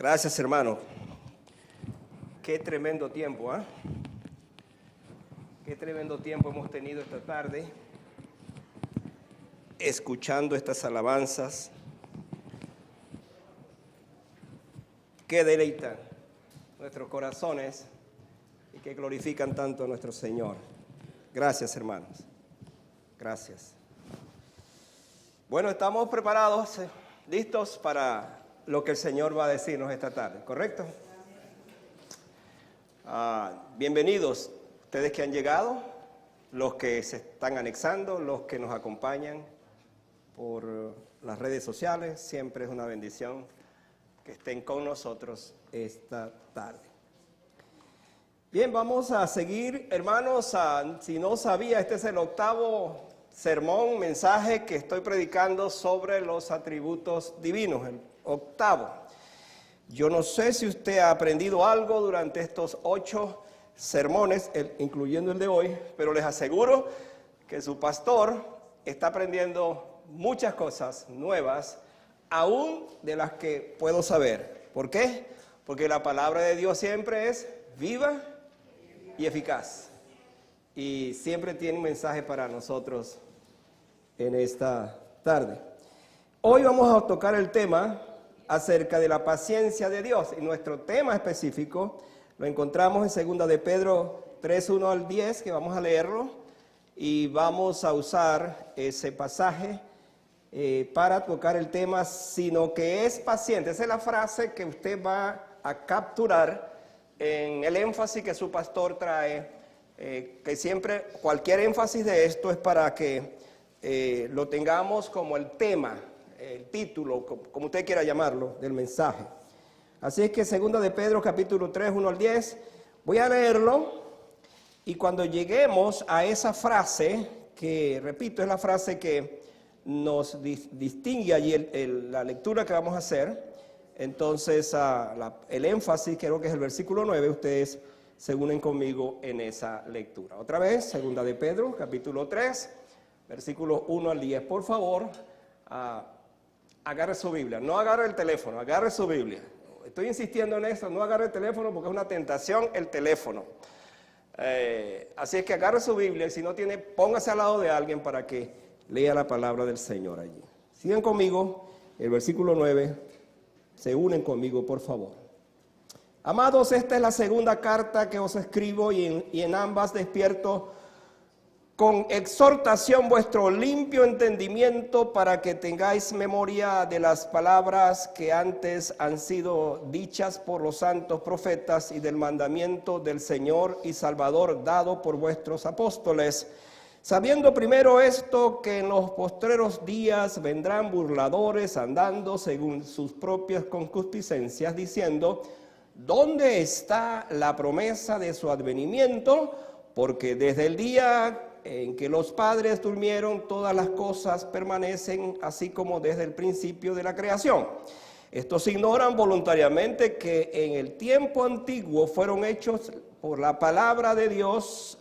Gracias, hermano. Qué tremendo tiempo, ¿eh? Qué tremendo tiempo hemos tenido esta tarde, escuchando estas alabanzas que deleitan nuestros corazones y que glorifican tanto a nuestro Señor. Gracias, hermanos. Gracias. Bueno, estamos preparados, listos para lo que el Señor va a decirnos esta tarde, ¿correcto? Bienvenidos ustedes que han llegado, los que se están anexando, los que nos acompañan por las redes sociales. Siempre es una bendición que estén con nosotros esta tarde. Bien, vamos a seguir, hermanos. Si no sabía, este es el octavo sermón, mensaje que estoy predicando sobre los atributos divinos, el octavo. Yo no sé si usted ha aprendido algo durante estos 8 sermones, incluyendo el de hoy, pero les aseguro que su pastor está aprendiendo muchas cosas nuevas, aún de las que puedo saber. ¿Por qué? Porque la palabra de Dios siempre es viva y eficaz. Y siempre tiene un mensaje para nosotros en esta tarde. Hoy vamos a tocar el tema acerca de la paciencia de Dios. Y nuestro tema específico lo encontramos en 2 de Pedro 3, 1 al 10, que vamos a leerlo. Y vamos a usar ese pasaje para tocar el tema, sino que es paciente. Esa es la frase que usted va a capturar en el énfasis que su pastor trae, que siempre, cualquier énfasis de esto es para que lo tengamos como el tema, el título, como usted quiera llamarlo, del mensaje. Así es que 2 de Pedro capítulo 3, 1 al 10, voy a leerlo, y cuando lleguemos a esa frase, que repito, es la frase que nos distingue allí la lectura que vamos a hacer, entonces el énfasis creo que es el versículo 9, ustedes se unen conmigo en esa lectura. Otra vez, 2 de Pedro capítulo 3, versículos 1 al 10, por favor, agarre su Biblia, no agarre el teléfono, agarre su Biblia. Estoy insistiendo en eso, no agarre el teléfono porque es una tentación el teléfono. Así es que agarre su Biblia y si no tiene, póngase al lado de alguien para que lea la palabra del Señor allí. Sigan conmigo, el versículo 9, se unen conmigo por favor. Amados, esta es la segunda carta que os escribo y en ambas despierto con exhortación vuestro limpio entendimiento para que tengáis memoria de las palabras que antes han sido dichas por los santos profetas y del mandamiento del Señor y Salvador dado por vuestros apóstoles, sabiendo primero esto, que en los postreros días vendrán burladores andando según sus propias concupiscencias, diciendo: ¿dónde está la promesa de su advenimiento? Porque desde el día en que los padres durmieron, todas las cosas permanecen así como desde el principio de la creación. Estos ignoran voluntariamente que en el tiempo antiguo fueron hechos por la palabra de Dios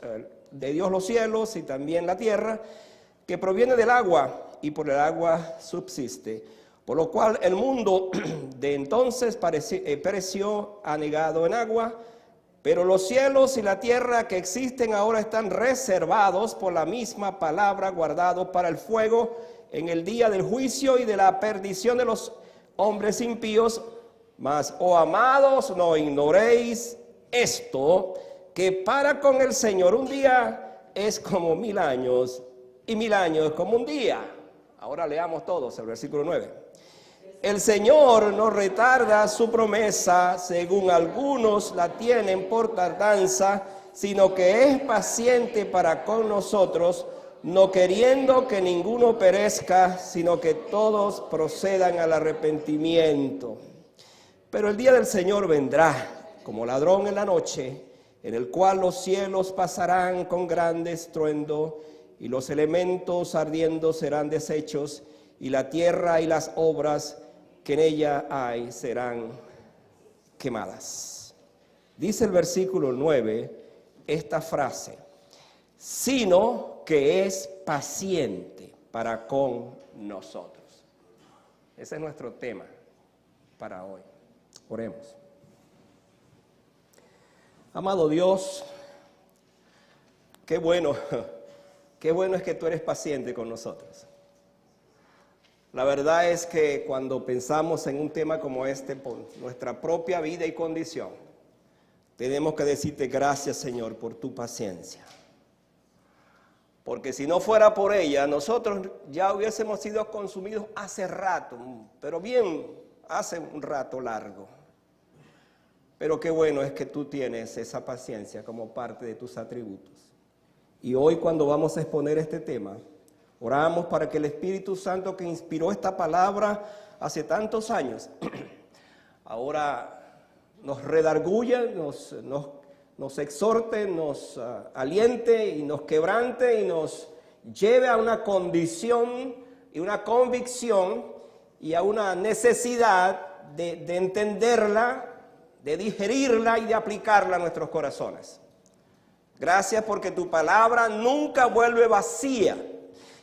los cielos y también la tierra, que proviene del agua y por el agua subsiste. Por lo cual el mundo de entonces pereció anegado en agua, pero los cielos y la tierra que existen ahora están reservados por la misma palabra, guardados para el fuego en el día del juicio y de la perdición de los hombres impíos. Mas, oh amados, no ignoréis esto, que para con el Señor un día es como 1000 años, y 1000 años es como un día. Ahora leamos todos el versículo 9. El Señor no retarda su promesa, según algunos la tienen por tardanza, sino que es paciente para con nosotros, no queriendo que ninguno perezca, sino que todos procedan al arrepentimiento. Pero el día del Señor vendrá como ladrón en la noche, en el cual los cielos pasarán con grande estruendo, y los elementos ardiendo serán deshechos, y la tierra y las obras que en ella hay serán quemadas. Dice el versículo 9 esta frase: sino que es paciente para con nosotros. Ese es nuestro tema para hoy. Oremos. Amado Dios, qué bueno es que tú eres paciente con nosotros. La verdad es que cuando pensamos en un tema como este, por nuestra propia vida y condición, tenemos que decirte gracias, Señor, por tu paciencia. Porque si no fuera por ella, nosotros ya hubiésemos sido consumidos hace rato, pero bien, hace un rato largo. Pero qué bueno es que tú tienes esa paciencia como parte de tus atributos. Y hoy cuando vamos a exponer este tema, oramos para que el Espíritu Santo que inspiró esta palabra hace tantos años, ahora nos redarguya, nos exhorte, nos aliente y nos quebrante y nos lleve a una condición y una convicción y a una necesidad de entenderla, de digerirla y de aplicarla a nuestros corazones. Gracias porque tu palabra nunca vuelve vacía.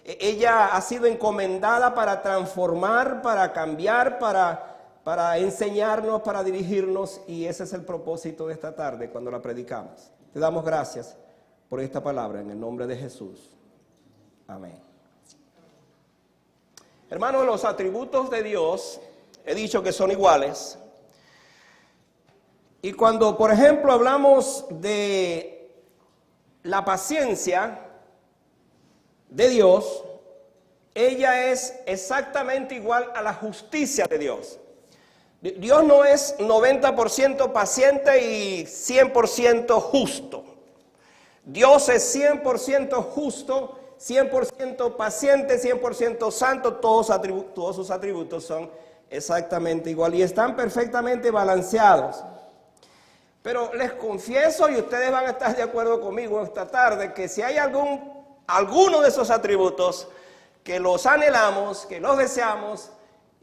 Ella ha sido encomendada para transformar, para cambiar, para enseñarnos, para dirigirnos, y ese es el propósito de esta tarde cuando la predicamos. Te damos gracias por esta palabra en el nombre de Jesús. Amén. Hermanos, los atributos de Dios, he dicho que son iguales. Y cuando, por ejemplo, hablamos de la paciencia de Dios, ella es exactamente igual a la justicia de Dios. Dios no es 90% paciente y 100% justo. Dios es 100% justo, 100% paciente, 100% santo. Todos sus atributos son exactamente igual y están perfectamente balanceados. Pero les confieso, y ustedes van a estar de acuerdo conmigo esta tarde, que si hay alguno de esos atributos que los anhelamos, que los deseamos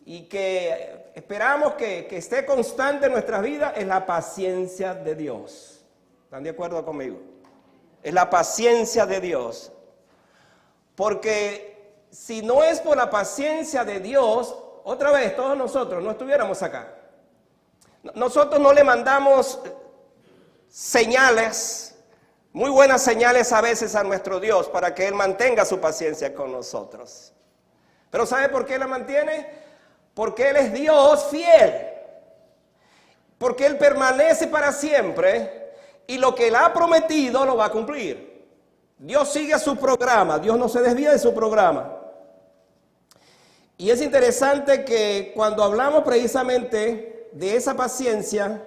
y que esperamos que esté constante en nuestras vidas, es la paciencia de Dios. ¿Están de acuerdo conmigo? Es la paciencia de Dios. Porque si no es por la paciencia de Dios, otra vez todos nosotros no estuviéramos acá. Nosotros no le mandamos señales, muy buenas señales a veces a nuestro Dios para que Él mantenga su paciencia con nosotros. Pero ¿sabe por qué la mantiene? Porque Él es Dios fiel. Porque Él permanece para siempre y lo que Él ha prometido lo va a cumplir. Dios sigue su programa, Dios no se desvía de su programa. Y es interesante que cuando hablamos precisamente de esa paciencia,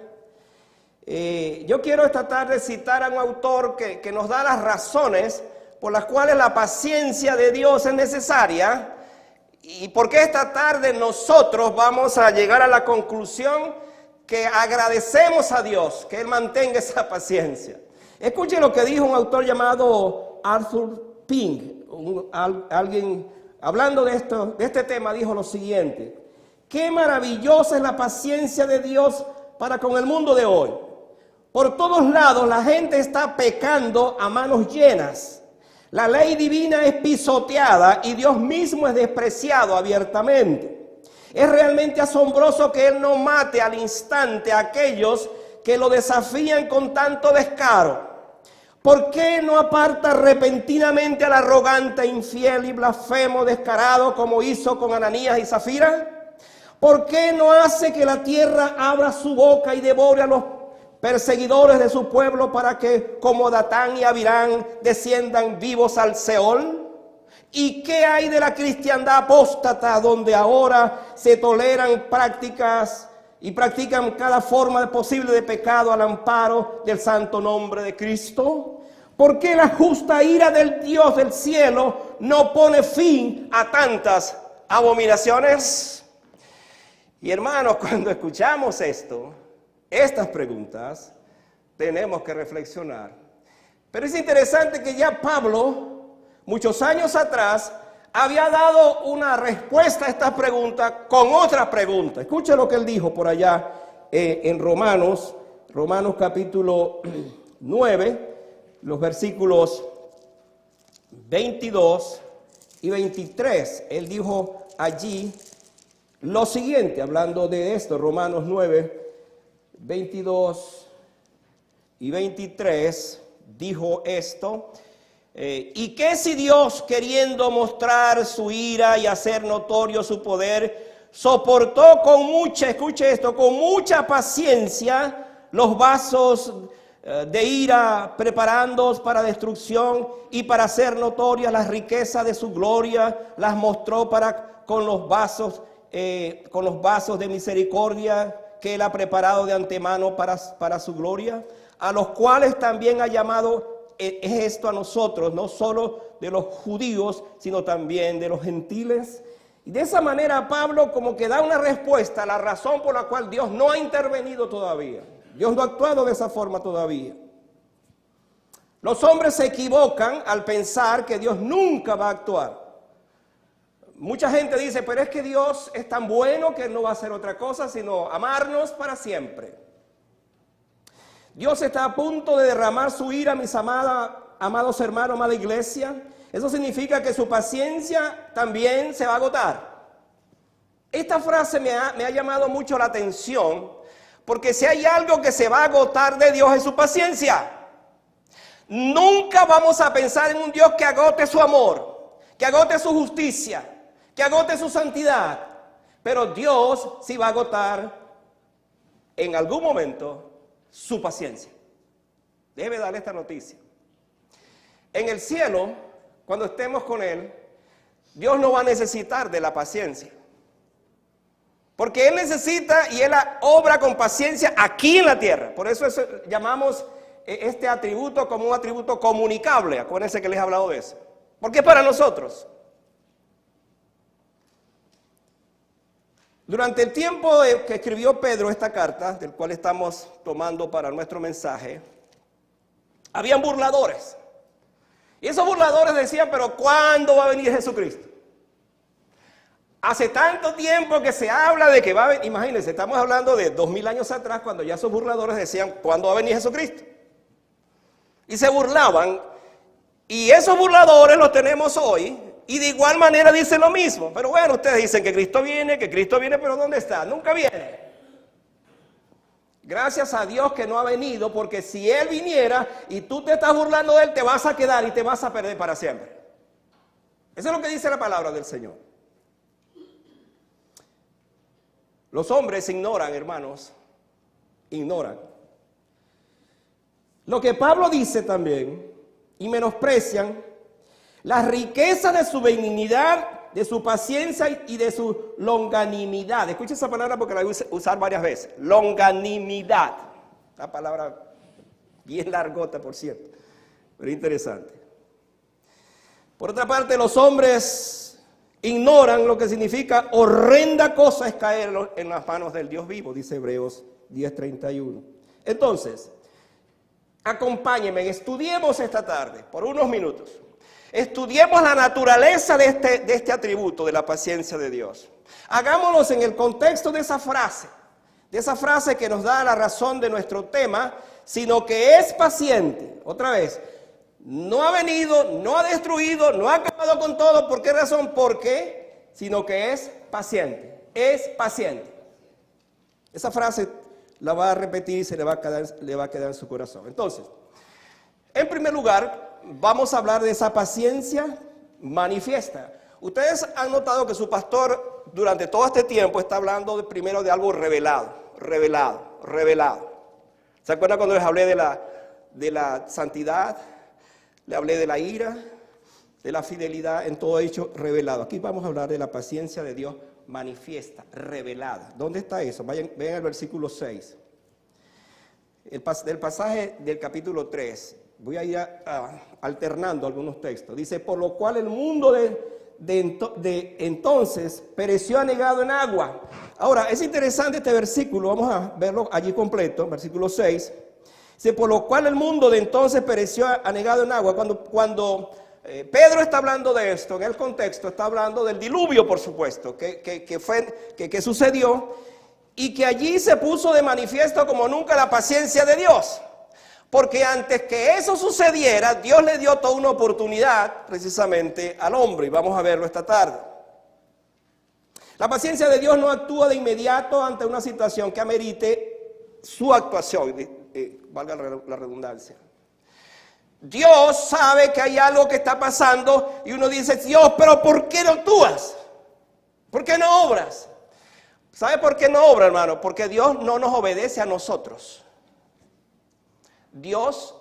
yo quiero esta tarde citar a un autor que nos da las razones por las cuales la paciencia de Dios es necesaria y por qué esta tarde nosotros vamos a llegar a la conclusión que agradecemos a Dios que Él mantenga esa paciencia. Escuchen lo que dijo un autor llamado Arthur Pink, alguien hablando de este tema dijo lo siguiente: qué maravillosa es la paciencia de Dios para con el mundo de hoy. Por todos lados la gente está pecando a manos llenas. La ley divina es pisoteada y Dios mismo es despreciado abiertamente. Es realmente asombroso que Él no mate al instante a aquellos que lo desafían con tanto descaro. ¿Por qué no aparta repentinamente al arrogante, infiel y blasfemo descarado como hizo con Ananías y Zafira? ¿Por qué no hace que la tierra abra su boca y devore a los perseguidores de su pueblo para que como Datán y Abirán desciendan vivos al Seol? ¿Y qué hay de la cristiandad apóstata donde ahora se toleran prácticas y practican cada forma posible de pecado al amparo del santo nombre de Cristo? ¿Por qué la justa ira del Dios del cielo no pone fin a tantas abominaciones? Y hermanos, cuando escuchamos estas preguntas, tenemos que reflexionar. Pero es interesante que ya Pablo, muchos años atrás, había dado una respuesta a esta pregunta con otra pregunta. Escucha lo que él dijo por allá en Romanos capítulo 9, los versículos 22 y 23. Él dijo allí lo siguiente, hablando de esto, Romanos 9, 22 y 23 dijo esto. ¿Y qué si Dios, queriendo mostrar su ira y hacer notorio su poder, soportó con mucha, escuche esto, con mucha paciencia los vasos de ira preparándolos para destrucción y para hacer notorias las riquezas de su gloria, las mostró con los vasos de misericordia que él ha preparado de antemano para su gloria, a los cuales también ha llamado? Es esto a nosotros, no solo de los judíos, sino también de los gentiles. Y de esa manera Pablo como que da una respuesta a la razón por la cual Dios no ha intervenido todavía. Dios no ha actuado de esa forma todavía. Los hombres se equivocan al pensar que Dios nunca va a actuar. Mucha gente dice, pero es que Dios es tan bueno que no va a hacer otra cosa sino amarnos para siempre. Dios está a punto de derramar su ira, mis amados hermanos, amada iglesia. Eso significa que su paciencia también se va a agotar. Esta frase me ha llamado mucho la atención, porque si hay algo que se va a agotar de Dios es su paciencia. Nunca vamos a pensar en un Dios que agote su amor, que agote su justicia, que agote su santidad. Pero Dios sí va a agotar en algún momento su paciencia. Déjeme darle esta noticia. En el cielo, cuando estemos con Él, Dios no va a necesitar de la paciencia. Porque Él necesita y Él obra con paciencia aquí en la tierra. Por eso llamamos este atributo como un atributo comunicable. Acuérdense que les he hablado de eso. Porque para nosotros. Durante el tiempo que escribió Pedro esta carta, del cual estamos tomando para nuestro mensaje, habían burladores. Y esos burladores decían, pero ¿cuándo va a venir Jesucristo? Hace tanto tiempo que se habla de que va a venir, imagínense, estamos hablando de 2000 años atrás, cuando ya esos burladores decían, ¿cuándo va a venir Jesucristo? Y se burlaban, y esos burladores los tenemos hoy. Y de igual manera dicen lo mismo. Pero bueno, ustedes dicen que Cristo viene, pero ¿dónde está? Nunca viene. Gracias a Dios que no ha venido, porque si Él viniera y tú te estás burlando de Él, te vas a quedar y te vas a perder para siempre. Eso es lo que dice la palabra del Señor. Los hombres ignoran, hermanos, ignoran lo que Pablo dice también y menosprecian las riquezas de su benignidad, de su paciencia y de su longanimidad. Escucha esa palabra porque la voy a usar varias veces. Longanimidad. Una palabra bien largota, por cierto, pero interesante. Por otra parte, los hombres ignoran lo que significa horrenda cosa es caer en las manos del Dios vivo, dice Hebreos 10:31. Entonces, acompáñenme, estudiemos esta tarde por unos minutos. Estudiemos la naturaleza de este atributo de la paciencia de Dios. Hagámoslo en el contexto de esa frase que nos da la razón de nuestro tema, sino que es paciente. Otra vez, no ha venido, no ha destruido, no ha acabado con todo. ¿Por qué razón? Porque, sino que es paciente. Es paciente. Esa frase la va a repetir y le va a quedar en su corazón. Entonces, en primer lugar, vamos a hablar de esa paciencia manifiesta. Ustedes han notado que su pastor durante todo este tiempo está hablando primero de algo revelado. ¿Se acuerdan cuando les hablé de la santidad? Le hablé de la ira, de la fidelidad, en todo hecho revelado. Aquí vamos a hablar de la paciencia de Dios manifiesta, revelada. ¿Dónde está eso? Vean el versículo 6. Del pasaje del capítulo 3. Voy a ir alternando algunos textos. Dice, por lo cual el mundo de entonces pereció anegado en agua. Ahora, es interesante este versículo, vamos a verlo allí completo, versículo 6. Dice, por lo cual el mundo de entonces pereció anegado en agua. Cuando Pedro está hablando de esto, en el contexto, está hablando del diluvio, por supuesto, que sucedió, y que allí se puso de manifiesto como nunca la paciencia de Dios. Porque antes que eso sucediera, Dios le dio toda una oportunidad precisamente al hombre, y vamos a verlo esta tarde. La paciencia de Dios no actúa de inmediato ante una situación que amerite su actuación, valga la redundancia. Dios sabe que hay algo que está pasando y uno dice, Dios, pero ¿por qué no actúas? ¿Por qué no obras? ¿Sabe por qué no obra, hermano? Porque Dios no nos obedece a nosotros. Dios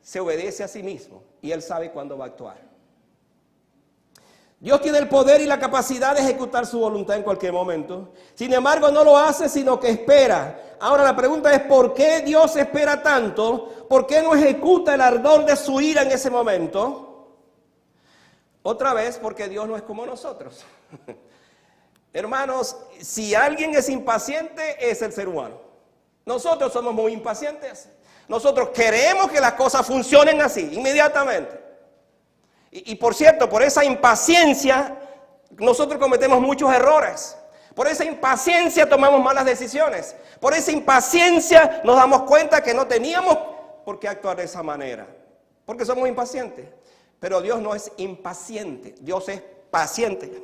se obedece a sí mismo y Él sabe cuándo va a actuar. Dios tiene el poder y la capacidad de ejecutar su voluntad en cualquier momento. Sin embargo, no lo hace, sino que espera. Ahora la pregunta es, ¿por qué Dios espera tanto? ¿Por qué no ejecuta el ardor de su ira en ese momento? Otra vez, porque Dios no es como nosotros. Hermanos, si alguien es impaciente, es el ser humano. Nosotros somos muy impacientes. Nosotros queremos que las cosas funcionen así, inmediatamente. Y por cierto, por esa impaciencia, nosotros cometemos muchos errores. Por esa impaciencia tomamos malas decisiones. Por esa impaciencia nos damos cuenta que no teníamos por qué actuar de esa manera. Porque somos impacientes. Pero Dios no es impaciente, Dios es paciente.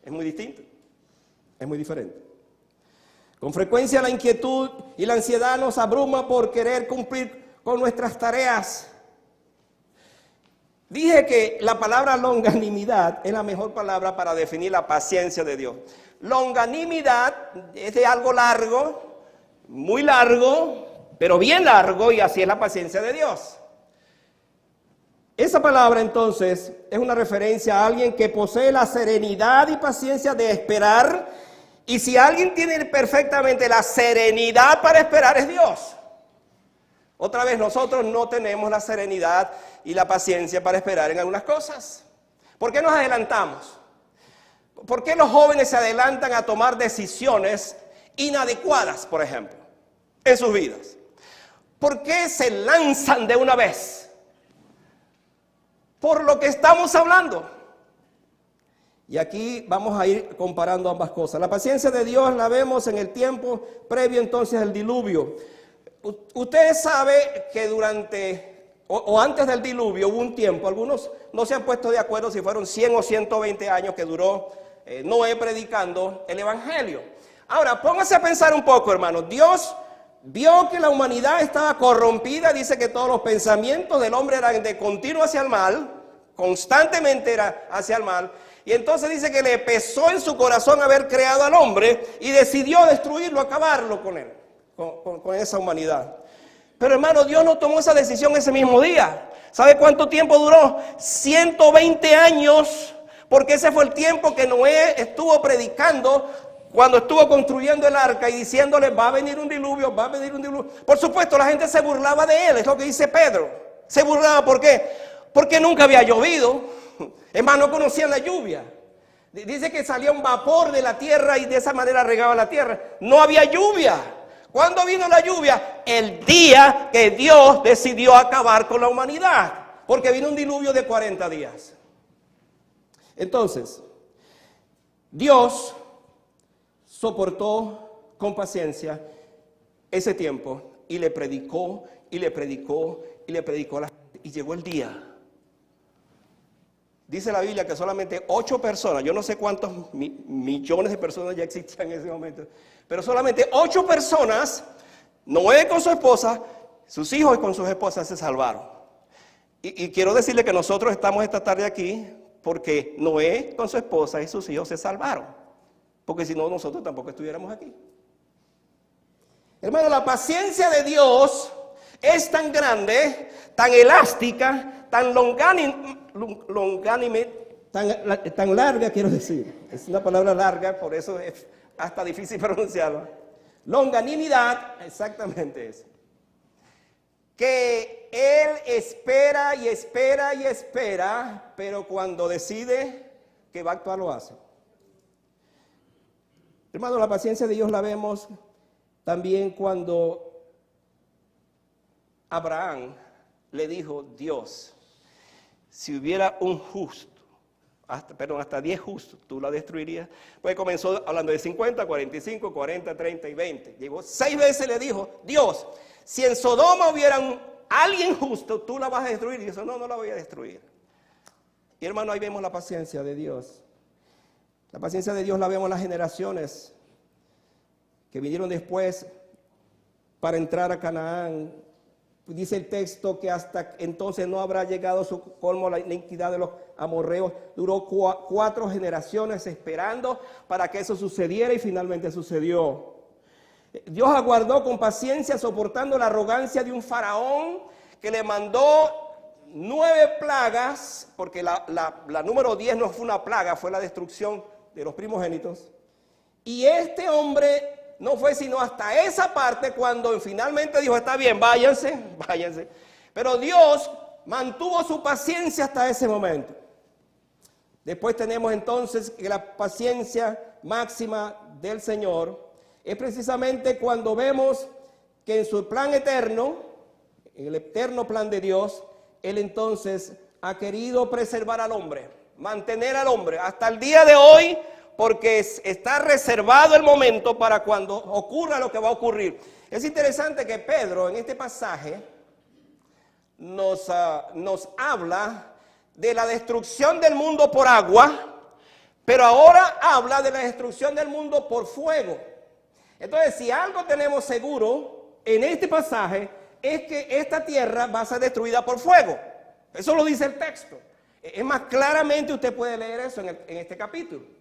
Es muy distinto, es muy diferente. Con frecuencia la inquietud y la ansiedad nos abruma por querer cumplir con nuestras tareas. Dije que la palabra longanimidad es la mejor palabra para definir la paciencia de Dios. Longanimidad es de algo largo, muy largo, pero bien largo, y así es la paciencia de Dios. Esa palabra entonces es una referencia a alguien que posee la serenidad y paciencia de esperar. Y si alguien tiene perfectamente la serenidad para esperar, es Dios. Otra vez, nosotros no tenemos la serenidad y la paciencia para esperar en algunas cosas. ¿Por qué nos adelantamos? ¿Por qué los jóvenes se adelantan a tomar decisiones inadecuadas, por ejemplo, en sus vidas? ¿Por qué se lanzan de una vez? Por lo que estamos hablando. Y aquí vamos a ir comparando ambas cosas. La paciencia de Dios la vemos en el tiempo previo entonces al diluvio. Ustedes saben que durante o antes del diluvio hubo un tiempo, algunos no se han puesto de acuerdo si fueron 100 o 120 años que duró Noé predicando el evangelio. Ahora, pónganse a pensar un poco, hermanos. Dios vio que la humanidad estaba corrompida, dice que todos los pensamientos del hombre eran de continuo hacia el mal, constantemente era hacia el mal. Y entonces dice que le pesó en su corazón haber creado al hombre y decidió destruirlo, acabarlo con él, con esa humanidad. Pero hermano, Dios no tomó esa decisión ese mismo día. ¿Sabe cuánto tiempo duró? 120 años, porque ese fue el tiempo que Noé estuvo predicando cuando estuvo construyendo el arca y diciéndole, va a venir un diluvio, va a venir un diluvio. Por supuesto, la gente se burlaba de él, es lo que dice Pedro. Se burlaba, ¿por qué? Porque nunca había llovido. Es más, no conocían la lluvia. Dice que salía un vapor de la tierra y de esa manera regaba la tierra. No había lluvia. ¿Cuándo vino la lluvia? El día que Dios decidió acabar con la humanidad. Porque vino un diluvio de 40 días. Entonces, Dios soportó con paciencia ese tiempo y le predicó, y le predicó, y le predicó a la gente. Y llegó el día. Dice la Biblia que solamente 8 personas, yo no sé cuántos millones de personas ya existían en ese momento, pero solamente 8 personas, Noé con su esposa, sus hijos con sus esposas se salvaron. Y quiero decirle que nosotros estamos esta tarde aquí porque Noé con su esposa y sus hijos se salvaron. Porque si no, nosotros tampoco estuviéramos aquí. Hermano, la paciencia de Dios es tan grande, tan elástica, tan longánime, tan larga, quiero decir. Es una palabra larga, por eso es hasta difícil pronunciarla. Longanimidad, exactamente eso. Que Él espera y espera y espera, pero cuando decide que va a actuar, lo hace. Hermano, la paciencia de Dios la vemos también cuando Abraham le dijo, Dios, si hubiera un justo, hasta 10 justos, ¿tú la destruirías? Pues comenzó hablando de 50, 45, 40, 30 y 20. Llegó 6 veces, le dijo, Dios, si en Sodoma hubiera alguien justo, ¿tú la vas a destruir? Y dijo, no la voy a destruir. Y hermano, ahí vemos la paciencia de Dios. La paciencia de Dios la vemos en las generaciones que vinieron después. para entrar a Canaán. Dice el texto que hasta entonces no habrá llegado su colmo la iniquidad de los amorreos. Duró 4 generaciones esperando para que eso sucediera y finalmente sucedió. Dios aguardó con paciencia soportando la arrogancia de un faraón que le mandó 9 plagas, porque la número 10 no fue una plaga, fue la destrucción de los primogénitos. Y este hombre no fue sino hasta esa parte cuando finalmente dijo, está bien, váyanse. Pero Dios mantuvo su paciencia hasta ese momento. Después tenemos entonces que la paciencia máxima del Señor es precisamente cuando vemos que en su plan eterno, en el eterno plan de Dios, Él entonces ha querido preservar al hombre, mantener al hombre hasta el día de hoy, porque está reservado el momento para cuando ocurra lo que va a ocurrir. Es interesante que Pedro en este pasaje nos habla de la destrucción del mundo por agua, pero ahora habla de la destrucción del mundo por fuego. Entonces, si algo tenemos seguro en este pasaje, es que esta tierra va a ser destruida por fuego. Eso lo dice el texto. Es más, claramente usted puede leer eso en este capítulo.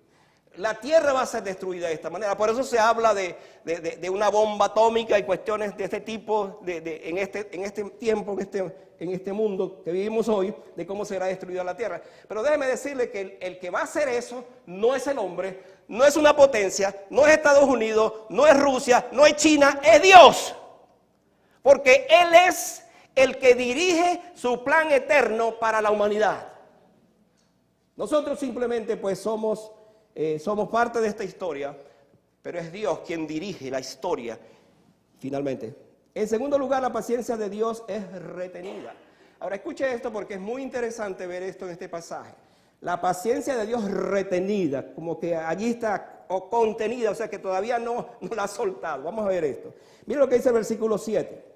La tierra va a ser destruida de esta manera. Por eso se habla de una bomba atómica y cuestiones de este tipo en este tiempo, en este mundo que vivimos hoy, de cómo será destruida la tierra. Pero déjeme decirle que el que va a hacer eso no es el hombre, no es una potencia, no es Estados Unidos, no es Rusia, no es China, es Dios. Porque Él es el que dirige su plan eterno para la humanidad. Nosotros simplemente pues somos parte de esta historia, pero es Dios quien dirige la historia finalmente. En segundo lugar, la paciencia de Dios es retenida. Ahora escuche esto porque es muy interesante ver esto en este pasaje. La paciencia de Dios retenida, como que allí está o contenida, o sea que todavía no la ha soltado. Vamos a ver esto. Mira lo que dice el versículo 7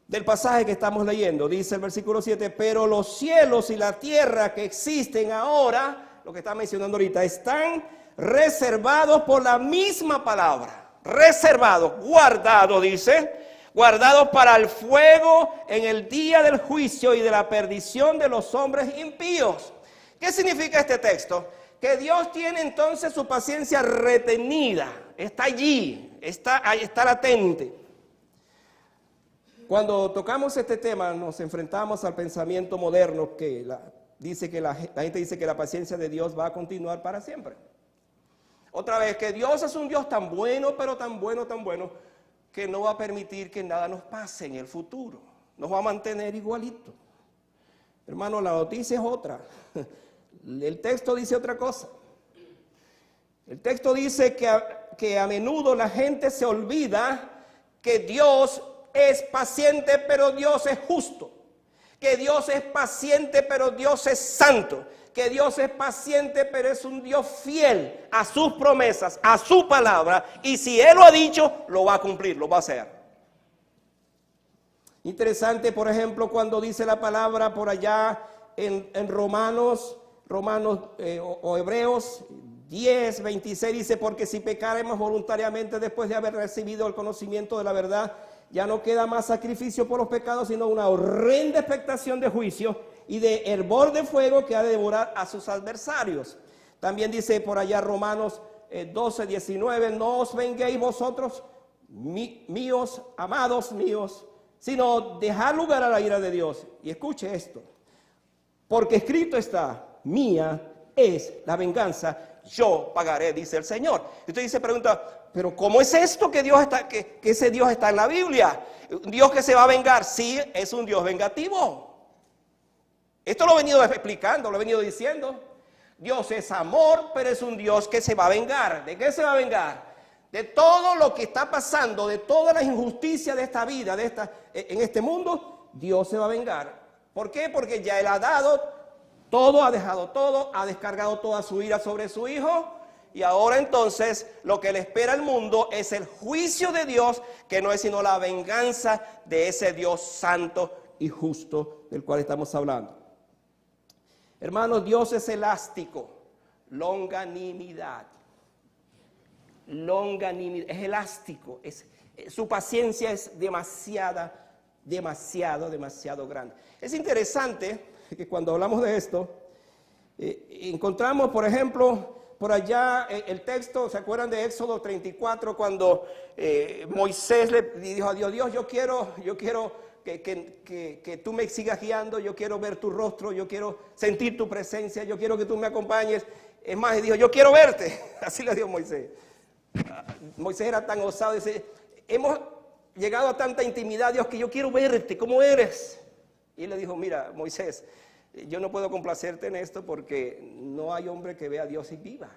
del pasaje que estamos leyendo. Dice el versículo 7, pero los cielos y la tierra que existen ahora, lo que está mencionando ahorita, están reservados por la misma palabra. Reservados, guardados, dice, guardados para el fuego en el día del juicio y de la perdición de los hombres impíos. ¿Qué significa este texto? Que Dios tiene entonces su paciencia retenida, está allí, está latente. Cuando tocamos este tema nos enfrentamos al pensamiento moderno que la gente dice que la paciencia de Dios va a continuar para siempre. Otra vez, que Dios es un Dios tan bueno, pero tan bueno, que no va a permitir que nada nos pase en el futuro. Nos va a mantener igualito. Hermano, la noticia es otra. El texto dice otra cosa. El texto dice que a menudo la gente se olvida que Dios es paciente, pero Dios es justo. Que Dios es paciente, pero Dios es santo. Que Dios es paciente, pero es un Dios fiel a sus promesas, a su palabra. Y si Él lo ha dicho, lo va a cumplir, lo va a hacer. Interesante, por ejemplo, cuando dice la palabra por allá en Romanos o Hebreos 10, 26, dice, porque si pecaremos voluntariamente después de haber recibido el conocimiento de la verdad, ya no queda más sacrificio por los pecados, sino una horrenda expectación de juicio y de hervor de fuego que ha de devorar a sus adversarios. También dice por allá Romanos 12, 19, no os venguéis vosotros, míos, amados míos, sino dejad lugar a la ira de Dios. Y escuche esto, porque escrito está, mía es la venganza, yo pagaré, dice el Señor. Y usted dice, pregunta, pero ¿cómo es esto que ese Dios está en la Biblia? Un Dios que se va a vengar. Sí, es un Dios vengativo. Esto lo he venido explicando, lo he venido diciendo. Dios es amor, pero es un Dios que se va a vengar. ¿De qué se va a vengar? De todo lo que está pasando, de todas las injusticias de esta vida, en este mundo, Dios se va a vengar. ¿Por qué? Porque ya Él ha dado todo, ha dejado todo, ha descargado toda su ira sobre su Hijo. Y ahora entonces lo que le espera al mundo es el juicio de Dios, que no es sino la venganza de ese Dios santo y justo del cual estamos hablando. Hermanos, Dios es elástico, longanimidad, es elástico, Su paciencia es demasiado grande. Es interesante que cuando hablamos de esto, encontramos, por ejemplo, por allá el texto, ¿se acuerdan de Éxodo 34? Cuando Moisés le dijo a Dios, Dios, yo quiero que tú me sigas guiando, yo quiero ver tu rostro, yo quiero sentir tu presencia, yo quiero que tú me acompañes. Es más, dijo, yo quiero verte. Así le dijo Moisés. Moisés era tan osado, dice, hemos llegado a tanta intimidad, Dios, que yo quiero verte, ¿cómo eres? Y él le dijo, mira, Moisés, yo no puedo complacerte en esto porque no hay hombre que vea a Dios y viva.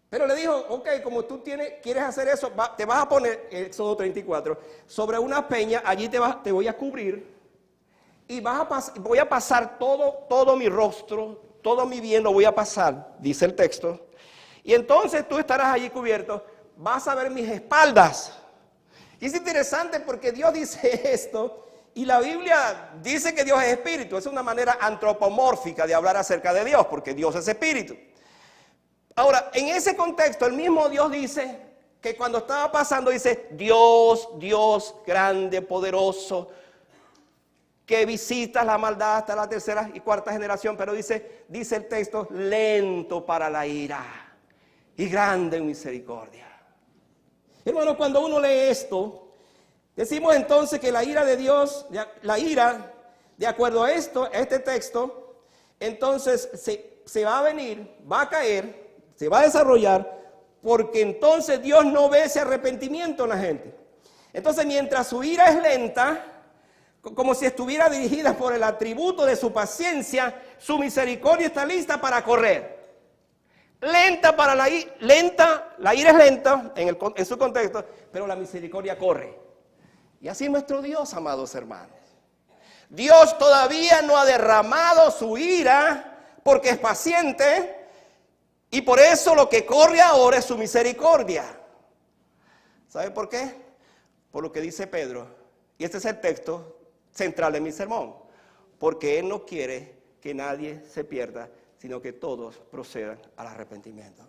Pero le dijo, ok, como tú quieres hacer eso, te vas a poner, Éxodo 34, sobre una peña, allí te voy a cubrir y voy a pasar todo mi rostro, todo mi bien lo voy a pasar, dice el texto. Y entonces tú estarás allí cubierto, vas a ver mis espaldas. Y es interesante porque Dios dice esto y la Biblia dice que Dios es espíritu. Es una manera antropomórfica de hablar acerca de Dios porque Dios es espíritu. Ahora, en ese contexto, el mismo Dios dice que cuando estaba pasando, dice, Dios grande, poderoso, que visitas la maldad hasta la tercera y cuarta generación, pero dice el texto, lento para la ira y grande en misericordia. Hermano, cuando uno lee esto, decimos entonces que la ira de Dios, de acuerdo a este texto, entonces se va a venir, va a caer, se va a desarrollar, porque entonces Dios no ve ese arrepentimiento en la gente. Entonces, mientras su ira es lenta, como si estuviera dirigida por el atributo de su paciencia, su misericordia está lista para correr. La ira es lenta en su contexto, pero la misericordia corre. Y así es nuestro Dios, amados hermanos. Dios todavía no ha derramado su ira porque es paciente y por eso lo que corre ahora es su misericordia. ¿Sabe por qué? Por lo que dice Pedro, y este es el texto central de mi sermón, porque Él no quiere que nadie se pierda, sino que todos procedan al arrepentimiento.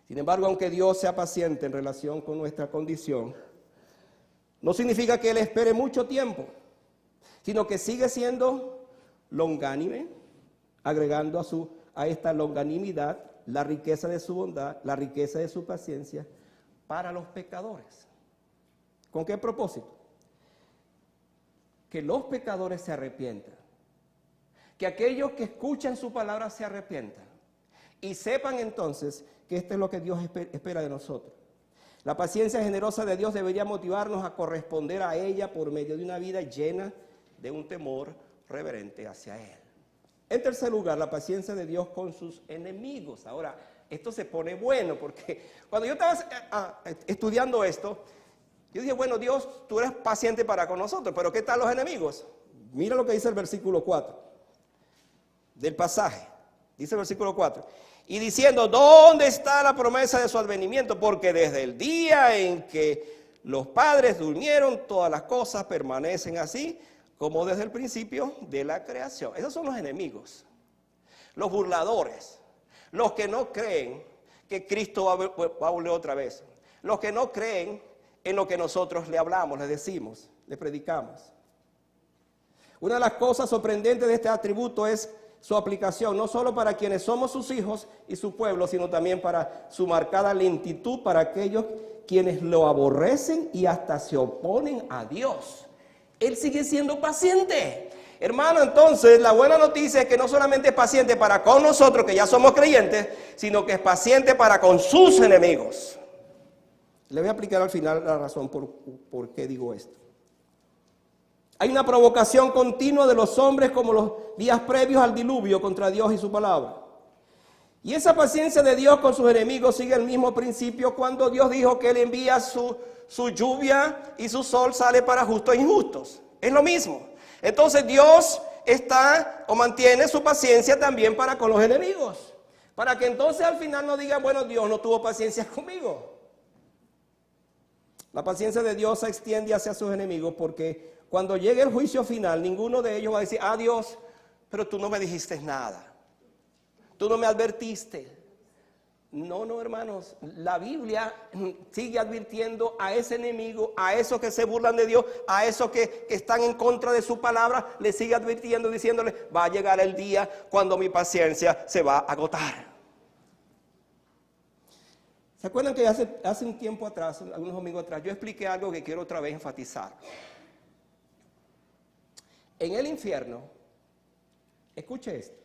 Sin embargo, aunque Dios sea paciente en relación con nuestra condición, no significa que Él espere mucho tiempo, sino que sigue siendo longánime, agregando a esta longanimidad la riqueza de su bondad, la riqueza de su paciencia para los pecadores. ¿Con qué propósito? Que los pecadores se arrepientan. Que aquellos que escuchan su palabra se arrepientan y sepan entonces que esto es lo que Dios espera de nosotros. La paciencia generosa de Dios debería motivarnos a corresponder a ella por medio de una vida llena de un temor reverente hacia Él. En tercer lugar, la paciencia de Dios con sus enemigos. Ahora, esto se pone bueno porque cuando yo estaba estudiando esto, yo dije, bueno, Dios, tú eres paciente para con nosotros, pero ¿qué tal los enemigos? Mira lo que dice el versículo 4 del pasaje. Dice el versículo 4. Y diciendo, ¿dónde está la promesa de su advenimiento? Porque desde el día en que los padres durmieron, todas las cosas permanecen así, como desde el principio de la creación. Esos son los enemigos, los burladores, los que no creen que Cristo va a volver otra vez, los que no creen en lo que nosotros le hablamos, le decimos, le predicamos. Una de las cosas sorprendentes de este atributo es su aplicación, no solo para quienes somos sus hijos y su pueblo, sino también para su marcada lentitud para aquellos quienes lo aborrecen y hasta se oponen a Dios. Él sigue siendo paciente. Hermano, entonces la buena noticia es que no solamente es paciente para con nosotros, que ya somos creyentes, sino que es paciente para con sus enemigos. Le voy a explicar al final la razón por qué digo esto. Hay una provocación continua de los hombres como los días previos al diluvio contra Dios y su palabra. Y esa paciencia de Dios con sus enemigos sigue el mismo principio cuando Dios dijo que Él envía su lluvia y su sol sale para justos e injustos. Es lo mismo. Entonces Dios mantiene su paciencia también para con los enemigos. Para que entonces al final no digan, bueno, Dios no tuvo paciencia conmigo. La paciencia de Dios se extiende hacia sus enemigos porque cuando llegue el juicio final, ninguno de ellos va a decir, Dios, pero tú no me dijiste nada. Tú no me advertiste. No, hermanos, la Biblia sigue advirtiendo a ese enemigo, a esos que se burlan de Dios, a esos que están en contra de su palabra, le sigue advirtiendo, diciéndole, va a llegar el día cuando mi paciencia se va a agotar. ¿Se acuerdan que hace un tiempo atrás, algunos domingos atrás, yo expliqué algo que quiero otra vez enfatizar? En el infierno, escuche esto,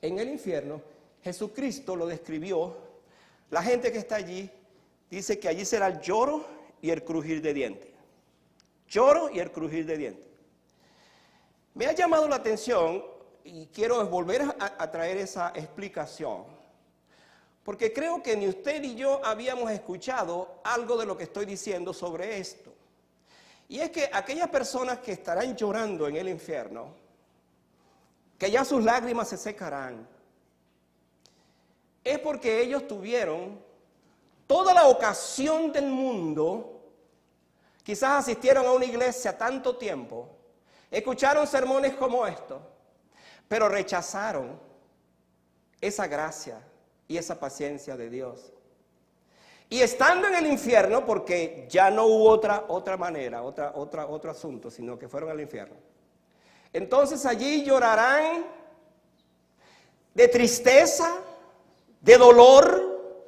en el infierno Jesucristo lo describió. La gente que está allí dice que allí será el lloro y el crujir de dientes. Lloro y el crujir de dientes. Me ha llamado la atención y quiero volver a traer esa explicación, porque creo que ni usted ni yo habíamos escuchado algo de lo que estoy diciendo sobre esto. Y es que aquellas personas que estarán llorando en el infierno, que ya sus lágrimas se secarán, es porque ellos tuvieron toda la ocasión del mundo, quizás asistieron a una iglesia tanto tiempo, escucharon sermones como estos, pero rechazaron esa gracia y esa paciencia de Dios. Y estando en el infierno, porque ya no hubo otra manera, otro asunto, sino que fueron al infierno. Entonces allí llorarán de tristeza, de dolor,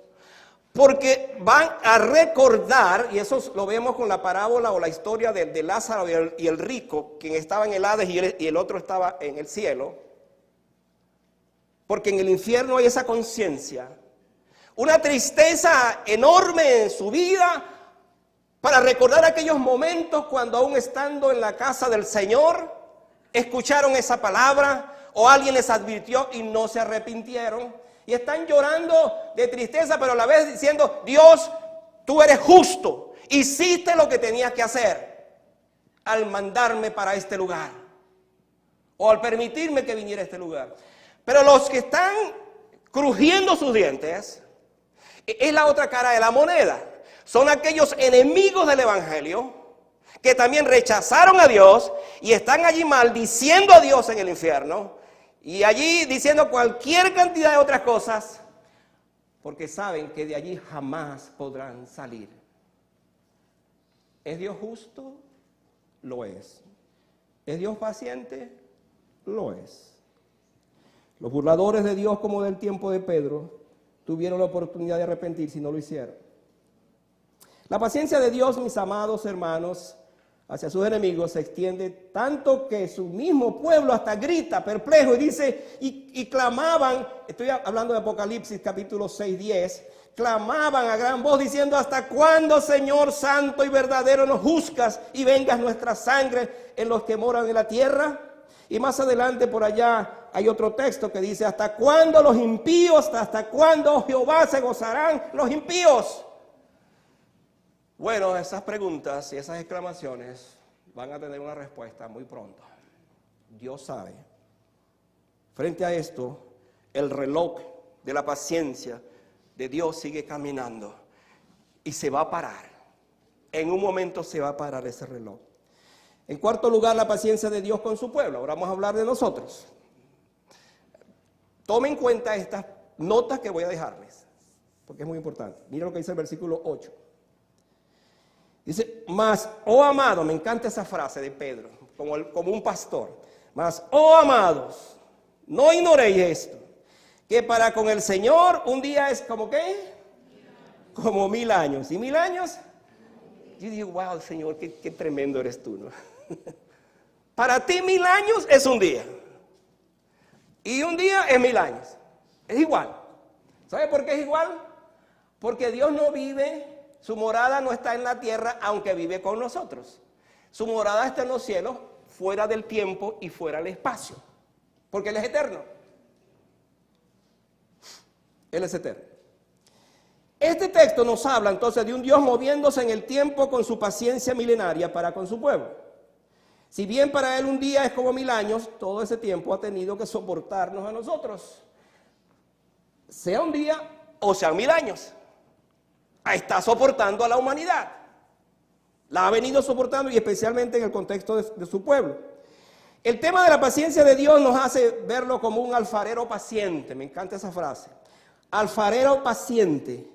porque van a recordar, y eso lo vemos con la parábola o la historia de Lázaro y el rico, quien estaba en el Hades y el otro estaba en el cielo, porque en el infierno hay esa conciencia, una tristeza enorme en su vida, para recordar aquellos momentos cuando aún estando en la casa del Señor, escucharon esa palabra, o alguien les advirtió y no se arrepintieron. Y están llorando de tristeza, pero a la vez diciendo, Dios, tú eres justo, hiciste lo que tenías que hacer al mandarme para este lugar, o al permitirme que viniera a este lugar. Pero los que están crujiendo sus dientes, es la otra cara de la moneda. Son aquellos enemigos del evangelio, que también rechazaron a Dios, y están allí maldiciendo a Dios en el infierno, y allí diciendo cualquier cantidad de otras cosas, porque saben que de allí jamás podrán salir. ¿Es Dios justo? Lo es. ¿Es Dios paciente? Lo es. Los burladores de Dios, como del tiempo de Pedro, tuvieron la oportunidad de arrepentirse y no lo hicieron. La paciencia de Dios, mis amados hermanos, hacia sus enemigos se extiende tanto que su mismo pueblo hasta grita perplejo y dice, y clamaban, estoy hablando de Apocalipsis capítulo 6, 10, clamaban a gran voz diciendo, ¿hasta cuándo, Señor santo y verdadero, nos juzgas y vengas nuestra sangre en los que moran en la tierra? Y más adelante por allá hay otro texto que dice, ¿hasta cuándo los impíos, hasta cuándo, oh Jehová, se gozarán los impíos? Bueno, esas preguntas y esas exclamaciones van a tener una respuesta muy pronto. Dios sabe. Frente a esto, el reloj de la paciencia de Dios sigue caminando y se va a parar. En un momento se va a parar ese reloj. En cuarto lugar, la paciencia de Dios con su pueblo. Ahora vamos a hablar de nosotros. Tomen en cuenta estas notas que voy a dejarles, porque es muy importante. Miren lo que dice el versículo 8. Dice, mas, oh amado, me encanta esa frase de Pedro, como un pastor. Mas, oh amados, no ignoréis esto, que para con el Señor un día es como ¿qué? Como 1000 años. ¿Y 1000 años? Yo digo, wow, Señor, qué tremendo eres tú, ¿no? Para ti 1000 años es un día. Y un día es 1000 años. Es igual. ¿Sabe por qué es igual? Porque Dios no vive... Su morada no está en la tierra, aunque vive con nosotros. Su morada está en los cielos, fuera del tiempo y fuera del espacio. Porque Él es eterno. Él es eterno. Este texto nos habla entonces de un Dios moviéndose en el tiempo con su paciencia milenaria para con su pueblo. Si bien para Él un día es como 1000 años, todo ese tiempo ha tenido que soportarnos a nosotros. Sea un día o sean 1000 años. Está soportando a la humanidad. La ha venido soportando y especialmente en el contexto de su pueblo. El tema de la paciencia de Dios nos hace verlo como un alfarero paciente. Me encanta esa frase. alfarero paciente,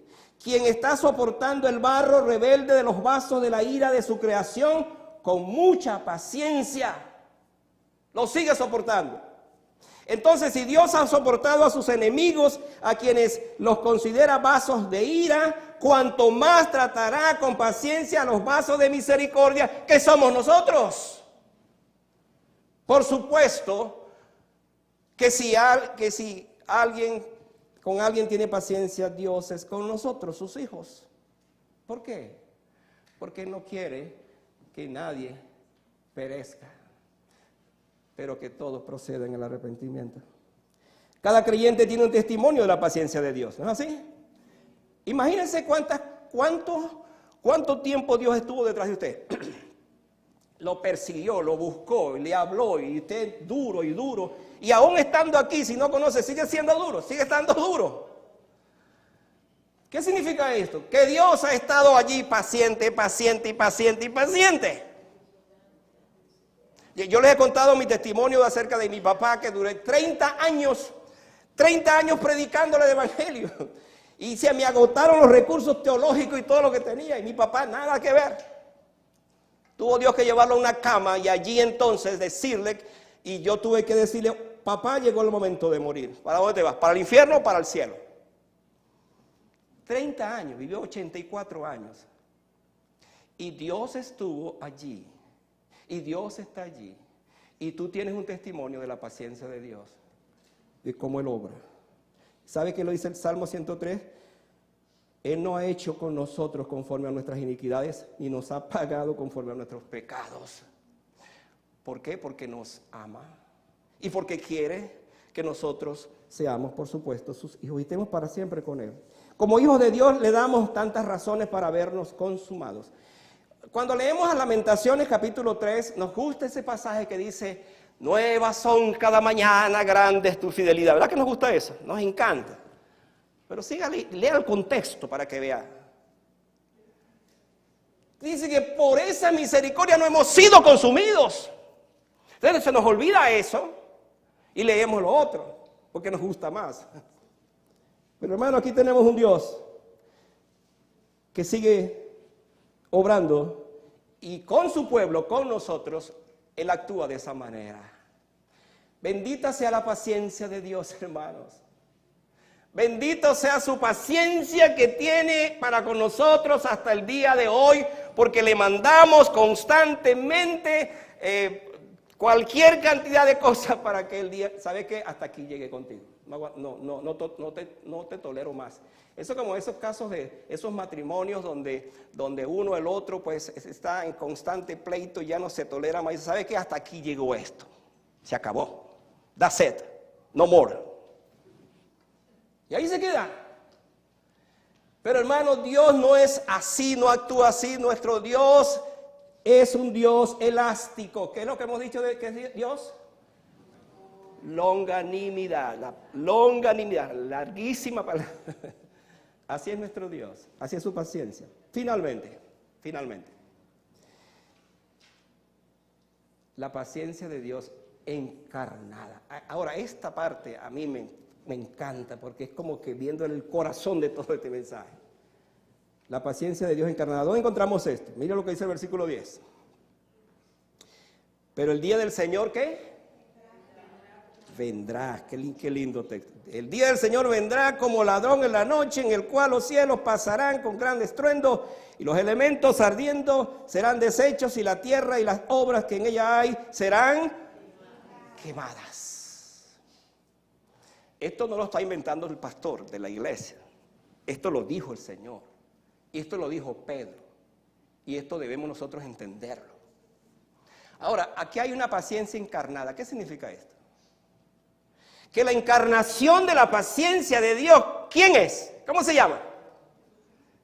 quien está soportando el barro rebelde de los vasos de la ira de su creación con mucha paciencia. Lo sigue soportando. Entonces, si Dios ha soportado a sus enemigos, a quienes los considera vasos de ira, cuanto más tratará con paciencia a los vasos de misericordia que somos nosotros. Por supuesto que si alguien con alguien tiene paciencia, Dios es con nosotros, sus hijos. ¿Por qué? Porque no quiere que nadie perezca, pero que todos procedan en el arrepentimiento. Cada creyente tiene un testimonio de la paciencia de Dios, ¿no es así? Imagínense cuánto tiempo Dios estuvo detrás de usted. Lo persiguió, lo buscó, le habló, y usted duro y duro. Y aún estando aquí, si no conoce, sigue siendo duro, sigue estando duro. ¿Qué significa esto? Que Dios ha estado allí paciente, paciente y paciente y paciente. Yo les he contado mi testimonio acerca de mi papá, que duré 30 años predicándole el evangelio. Y se me agotaron los recursos teológicos y todo lo que tenía. Y mi papá nada que ver. Tuvo Dios que llevarlo a una cama y allí entonces decirle, y yo tuve que decirle, papá, llegó el momento de morir. ¿Para dónde te vas? ¿Para el infierno o para el cielo? 30 años, vivió 84 años. Y Dios estuvo allí. Y Dios está allí. Y tú tienes un testimonio de la paciencia de Dios, de cómo Él obra. ¿Sabe qué lo dice el Salmo 103? Él no ha hecho con nosotros conforme a nuestras iniquidades, ni nos ha pagado conforme a nuestros pecados. ¿Por qué? Porque nos ama. Y porque quiere que nosotros seamos, por supuesto, sus hijos y estemos para siempre con Él. Como hijos de Dios le damos tantas razones para vernos consumados. Cuando leemos a Lamentaciones capítulo 3, nos gusta ese pasaje que dice, nuevas son cada mañana, grande es tu fidelidad. ¿Verdad que nos gusta eso? Nos encanta. Pero lea el contexto para que vea. Dice que por esa misericordia no hemos sido consumidos. Entonces se nos olvida eso y leemos lo otro, porque nos gusta más. Pero hermano, aquí tenemos un Dios que sigue obrando y con su pueblo, con nosotros, Él actúa de esa manera. Bendita sea la paciencia de Dios, hermanos. Bendito sea su paciencia que tiene para con nosotros hasta el día de hoy, porque le mandamos constantemente cualquier cantidad de cosas para que el día, ¿sabe qué? Hasta aquí llegue contigo. No te tolero más. Eso como esos casos de esos matrimonios donde uno el otro pues está en constante pleito y ya no se tolera más. ¿Sabe qué? Hasta aquí llegó esto. Se acabó. That's it. No more. Y ahí se queda. Pero hermano, Dios no es así, no actúa así. Nuestro Dios es un Dios elástico. ¿Qué es lo que hemos dicho de que es Dios? Longanimidad. La longanimidad, larguísima palabra. Así es nuestro Dios, así es su paciencia. Finalmente, la paciencia de Dios encarnada. Ahora, esta parte a mí me encanta porque es como que viendo el corazón de todo este mensaje. La paciencia de Dios encarnada. ¿Dónde encontramos esto? Mira lo que dice el versículo 10. Pero el día del Señor, ¿qué? Vendrá. Qué lindo texto. El día del Señor vendrá como ladrón en la noche, en el cual los cielos pasarán con gran estruendo y los elementos ardiendo serán deshechos y la tierra y las obras que en ella hay serán quemadas. Esto no lo está inventando el pastor de la iglesia. Esto lo dijo el Señor. Y esto lo dijo Pedro. Y esto debemos nosotros entenderlo. Ahora, aquí hay una paciencia encarnada. ¿Qué significa esto? Que la encarnación de la paciencia de Dios, ¿quién es? ¿Cómo se llama?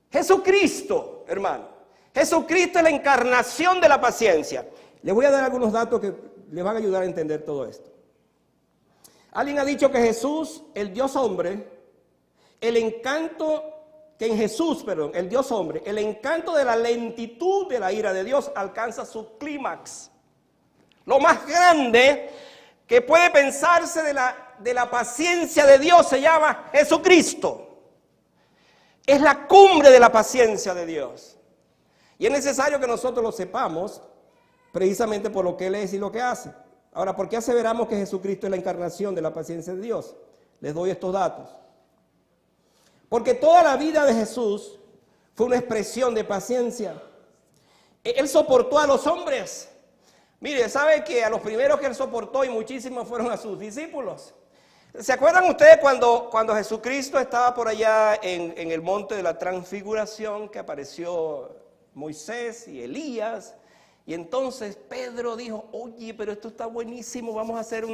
Jesucristo, hermano. Jesucristo es la encarnación de la paciencia. Les voy a dar algunos datos que les van a ayudar a entender todo esto. Alguien ha dicho que Jesús, el Dios hombre, el encanto de la lentitud de la ira de Dios alcanza su clímax. Lo más grande que puede pensarse de la paciencia de Dios se llama Jesucristo. Es la cumbre de la paciencia de Dios. Y es necesario que nosotros lo sepamos precisamente por lo que Él es y lo que hace. Ahora, ¿por qué aseveramos que Jesucristo es la encarnación de la paciencia de Dios? Les doy estos datos. Porque toda la vida de Jesús fue una expresión de paciencia. Él soportó a los hombres. Mire, ¿sabe que a los primeros que Él soportó y muchísimos fueron a sus discípulos? ¿Se acuerdan ustedes cuando Jesucristo estaba por allá en el monte de la transfiguración, que apareció Moisés y Elías? Y entonces Pedro dijo, oye, pero esto está buenísimo, vamos a hacer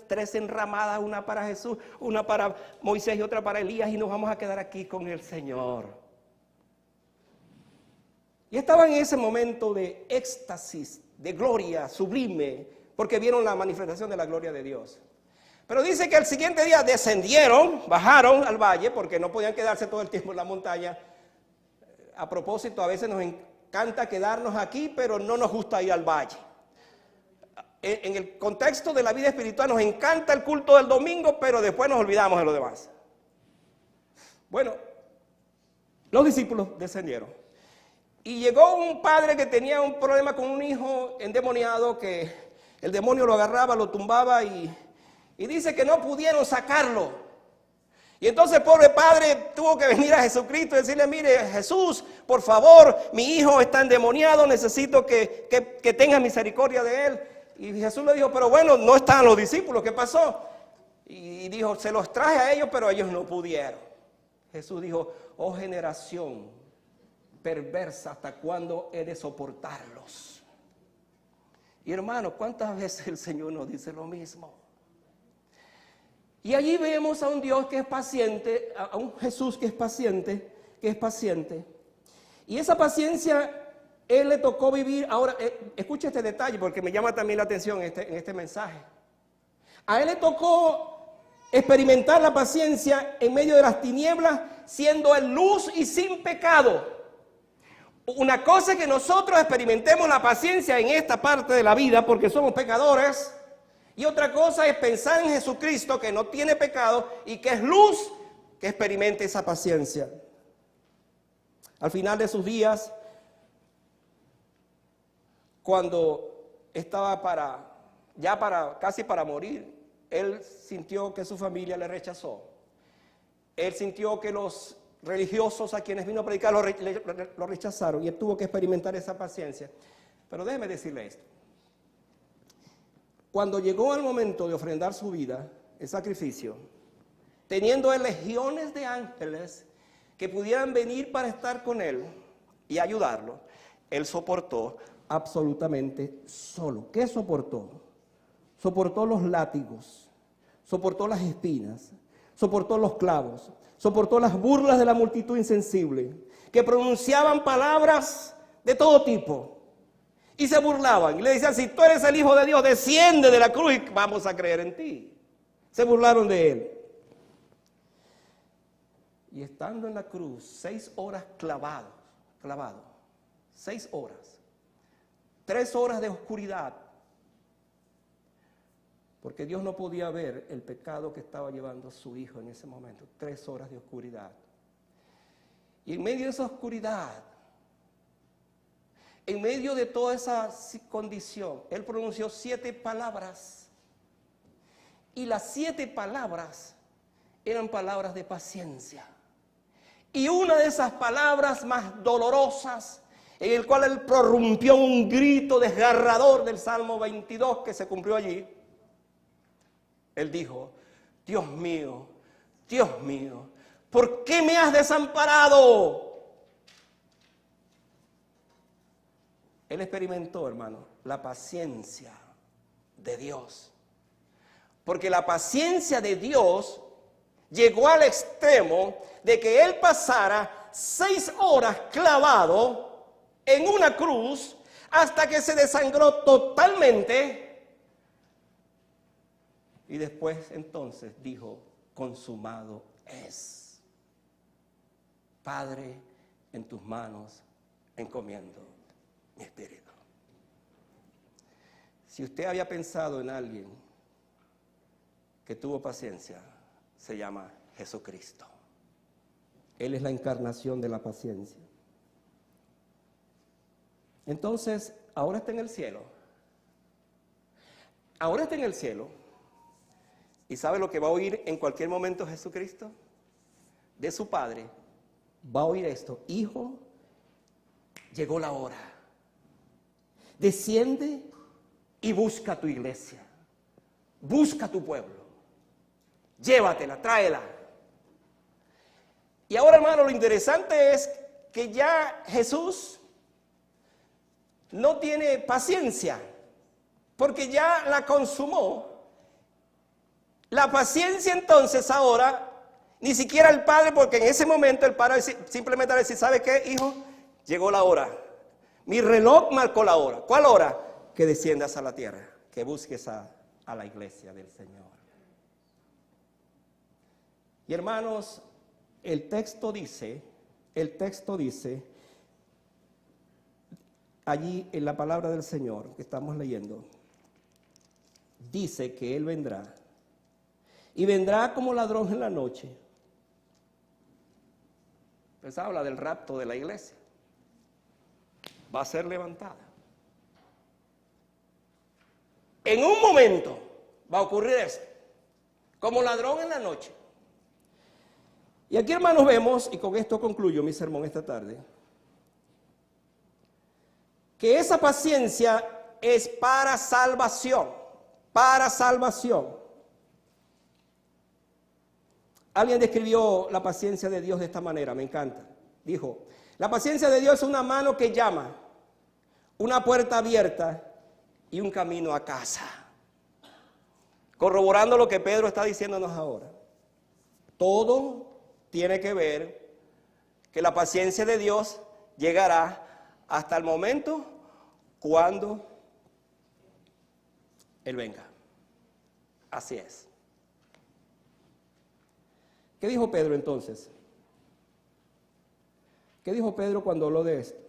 3 enramadas, una para Jesús, una para Moisés y otra para Elías, y nos vamos a quedar aquí con el Señor. Y estaban en ese momento de éxtasis, de gloria sublime, porque vieron la manifestación de la gloria de Dios. Pero dice que al siguiente día descendieron, bajaron al valle, porque no podían quedarse todo el tiempo en la montaña. A propósito, a veces nos encanta quedarnos aquí, pero no nos gusta ir al valle. En el contexto de la vida espiritual nos encanta el culto del domingo, pero después nos olvidamos de lo demás. Bueno, los discípulos descendieron. Y llegó un padre que tenía un problema con un hijo endemoniado, que el demonio lo agarraba, lo tumbaba y dice que no pudieron sacarlo. Y entonces el pobre padre tuvo que venir a Jesucristo y decirle, mire, Jesús, por favor, mi hijo está endemoniado, necesito que tengas misericordia de él. Y Jesús le dijo, pero bueno, no estaban los discípulos, ¿qué pasó? Y dijo, se los traje a ellos, pero ellos no pudieron. Jesús dijo, oh generación perversa, ¿hasta cuándo he de soportarlos? Y hermano, ¿cuántas veces el Señor nos dice lo mismo? Y allí vemos a un Dios que es paciente, a un Jesús que es paciente, Y esa paciencia, Él le tocó vivir. Ahora, escuche este detalle porque me llama también la atención en este mensaje. A Él le tocó experimentar la paciencia en medio de las tinieblas, siendo Él luz y sin pecado. Una cosa es que nosotros experimentemos la paciencia en esta parte de la vida porque somos pecadores. Y otra cosa es pensar en Jesucristo, que no tiene pecado y que es luz, que experimente esa paciencia. Al final de sus días, cuando estaba casi para morir, él sintió que su familia le rechazó. Él sintió que los religiosos a quienes vino a predicar lo rechazaron y él tuvo que experimentar esa paciencia. Pero déjeme decirle esto. Cuando llegó el momento de ofrendar su vida, el sacrificio, teniendo él legiones de ángeles que pudieran venir para estar con él y ayudarlo, él soportó absolutamente solo. ¿Qué soportó? Soportó los látigos, soportó las espinas, soportó los clavos, soportó las burlas de la multitud insensible, que pronunciaban palabras de todo tipo. Y se burlaban y le decían, si tú eres el Hijo de Dios, desciende de la cruz y vamos a creer en ti. Se burlaron de él. Y estando en la cruz, 6 horas clavado, 6 horas, 3 horas de oscuridad, porque Dios no podía ver el pecado que estaba llevando a su Hijo en ese momento, 3 horas de oscuridad. Y en medio de esa oscuridad, en medio de toda esa condición, Él pronunció 7 palabras. Y las 7 palabras eran palabras de paciencia. Y una de esas palabras más dolorosas, en el cual Él prorrumpió un grito desgarrador del Salmo 22 que se cumplió allí. Él dijo, Dios mío, ¿por qué me has desamparado? Él experimentó, hermano, la paciencia de Dios. Porque la paciencia de Dios llegó al extremo de que Él pasara 6 horas clavado en una cruz hasta que se desangró totalmente. Y después entonces dijo, consumado es. Padre, en tus manos encomiendo mi espíritu. Si usted había pensado en alguien que tuvo paciencia se llama Jesucristo. Él es la encarnación de la paciencia. Entonces, ahora está en el cielo. Ahora está en el cielo. ¿Y sabe lo que va a oír en cualquier momento Jesucristo? De su Padre. Va a oír esto: Hijo, llegó la hora. Desciende y busca tu iglesia. Busca tu pueblo. Llévatela, tráela. Y ahora, hermano, lo interesante es que ya Jesús no tiene paciencia, porque ya la consumó. La paciencia entonces ahora, ni siquiera el Padre, porque en ese momento el Padre simplemente va a decir: ¿sabe qué, hijo? Llegó la hora. Mi reloj marcó la hora. ¿Cuál hora? Que desciendas a la tierra, que busques a la iglesia del Señor. Y hermanos, el texto dice, allí en la palabra del Señor que estamos leyendo, dice que Él vendrá. Y vendrá como ladrón en la noche. Pues habla del rapto de la iglesia. Va a ser levantada. En un momento va a ocurrir esto. Como ladrón en la noche. Y aquí, hermanos, vemos, y con esto concluyo mi sermón esta tarde, que esa paciencia es para salvación. Para salvación. Alguien describió la paciencia de Dios de esta manera, me encanta. Dijo: la paciencia de Dios es una mano que llama, una puerta abierta y un camino a casa. Corroborando lo que Pedro está diciéndonos ahora. Todo tiene que ver que la paciencia de Dios llegará hasta el momento cuando Él venga. Así es. ¿Qué dijo Pedro entonces? ¿Qué dijo Pedro cuando habló de esto?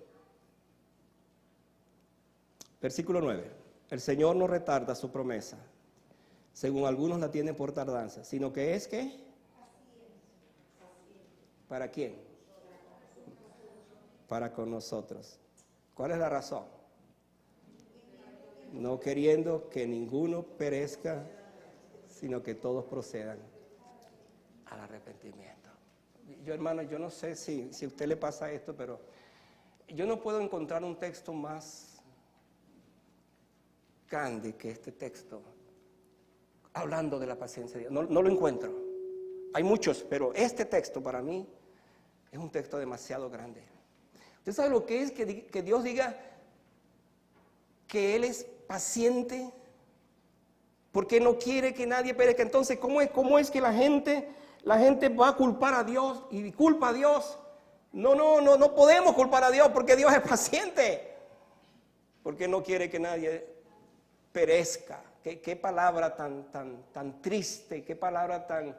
Versículo 9. El Señor no retarda su promesa, según algunos la tienen por tardanza, sino que es que, ¿para quién? Para con nosotros. ¿Cuál es la razón? No queriendo que ninguno perezca, sino que todos procedan al arrepentimiento. Yo, hermano, yo no sé si a usted le pasa esto, pero yo no puedo encontrar un texto más grande que este texto hablando de la paciencia de Dios. No lo encuentro. Hay muchos, pero este texto para mí es un texto demasiado grande. ¿Usted sabe lo que es que Dios diga que Él es paciente? Porque no quiere que nadie perezca. Entonces, ¿cómo es que la gente va a culpar a Dios y culpa a Dios? No podemos culpar a Dios porque Dios es paciente. Porque no quiere que nadie perezca. Qué palabra tan triste, qué palabra tan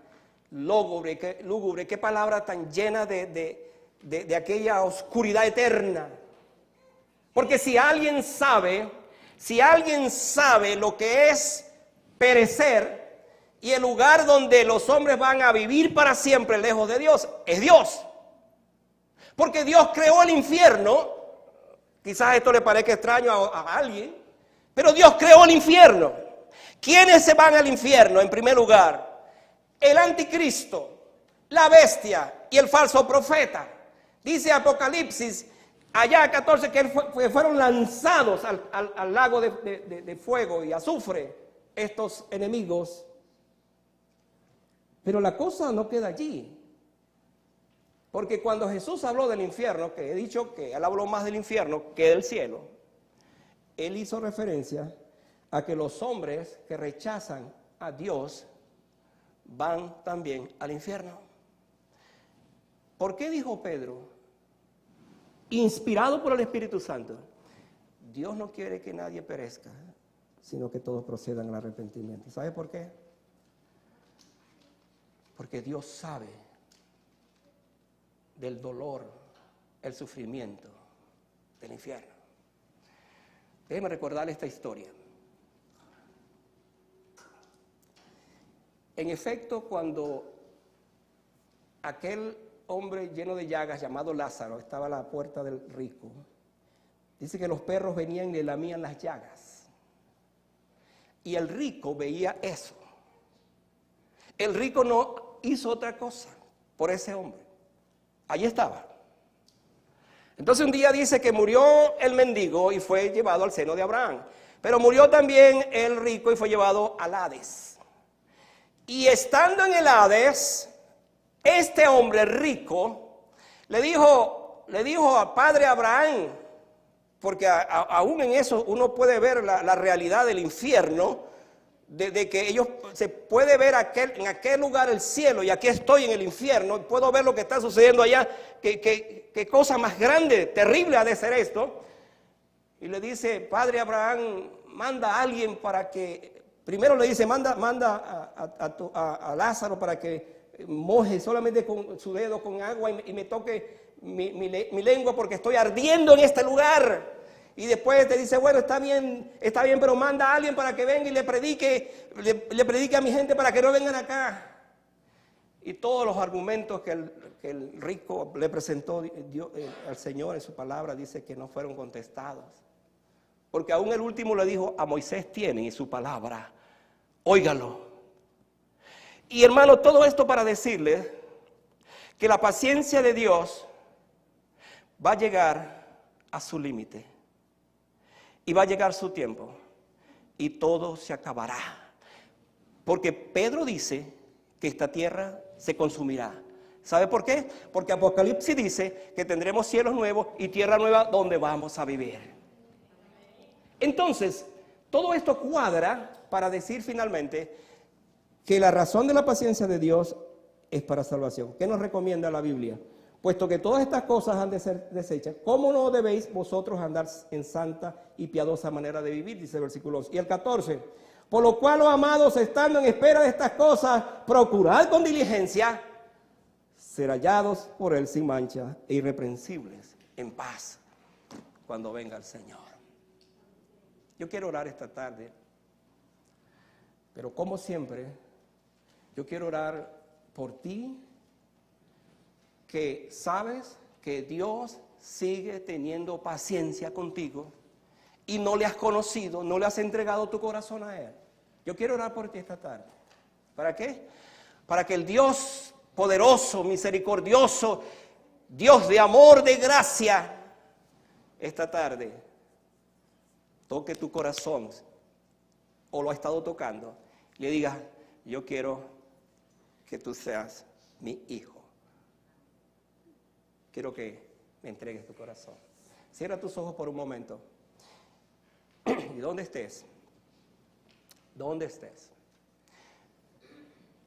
lúgubre, qué palabra tan llena de aquella oscuridad eterna. Porque si alguien sabe lo que es perecer y el lugar donde los hombres van a vivir para siempre lejos de Dios, es Dios. Porque Dios creó el infierno. Quizás esto le parezca extraño a alguien, pero Dios creó el infierno. ¿Quiénes se van al infierno? En primer lugar, el anticristo, la bestia y el falso profeta. Dice Apocalipsis, allá 14, que fueron lanzados al lago de fuego y azufre, estos enemigos. Pero la cosa no queda allí. Porque cuando Jesús habló del infierno, que he dicho que Él habló más del infierno que del cielo, Él hizo referencia a que los hombres que rechazan a Dios van también al infierno. ¿Por qué dijo Pedro, inspirado por el Espíritu Santo, Dios no quiere que nadie perezca, sino que todos procedan al arrepentimiento? ¿Sabe por qué? Porque Dios sabe del dolor, el sufrimiento del infierno. Déjeme recordarle esta historia. En efecto, cuando aquel hombre lleno de llagas llamado Lázaro estaba a la puerta del rico, dice que los perros venían y le lamían las llagas. Y el rico veía eso. El rico no hizo otra cosa por ese hombre. Allí estaba. Entonces un día dice que murió el mendigo y fue llevado al seno de Abraham. Pero murió también el rico y fue llevado al Hades. Y estando en el Hades, este hombre rico le dijo al padre Abraham, porque aún en eso uno puede ver la realidad del infierno, de que ellos se puede ver en aquel lugar el cielo, y aquí estoy en el infierno, puedo ver lo que está sucediendo allá, qué cosa más grande, terrible ha de ser esto. Y le dice, padre Abraham, manda a alguien para que, primero le dice, manda a Lázaro para que moje solamente con su dedo con agua y me toque mi lengua porque estoy ardiendo en este lugar. Y después te dice, bueno, está bien, pero manda a alguien para que venga y le predique a mi gente para que no vengan acá. Y todos los argumentos que el rico le presentó al Señor en su palabra, dice que no fueron contestados. Porque aún el último le dijo, a Moisés tienen y su palabra, óigalo. Y hermano, todo esto para decirle que la paciencia de Dios va a llegar a su límite. Y va a llegar su tiempo y todo se acabará. Porque Pedro dice que esta tierra se consumirá. ¿Sabe por qué? Porque Apocalipsis dice que tendremos cielos nuevos y tierra nueva donde vamos a vivir. Entonces, todo esto cuadra para decir finalmente que la razón de la paciencia de Dios es para salvación. ¿Qué nos recomienda la Biblia? Puesto que todas estas cosas han de ser desechas, ¿cómo no debéis vosotros andar en santa y piadosa manera de vivir? Dice el versículo 11. Y el 14, por lo cual, oh amados, estando en espera de estas cosas, procurad con diligencia ser hallados por él sin mancha e irreprensibles, en paz, cuando venga el Señor. Yo quiero orar esta tarde, pero como siempre, yo quiero orar por ti, que sabes que Dios sigue teniendo paciencia contigo y no le has conocido, no le has entregado tu corazón a Él. Yo quiero orar por ti esta tarde. ¿Para qué? Para que el Dios poderoso, misericordioso, Dios de amor, de gracia, esta tarde toque tu corazón, o lo ha estado tocando, y le diga, yo quiero que tú seas mi hijo. Quiero que me entregues tu corazón. Cierra tus ojos por un momento. ¿Y dónde estés? ¿Dónde estés?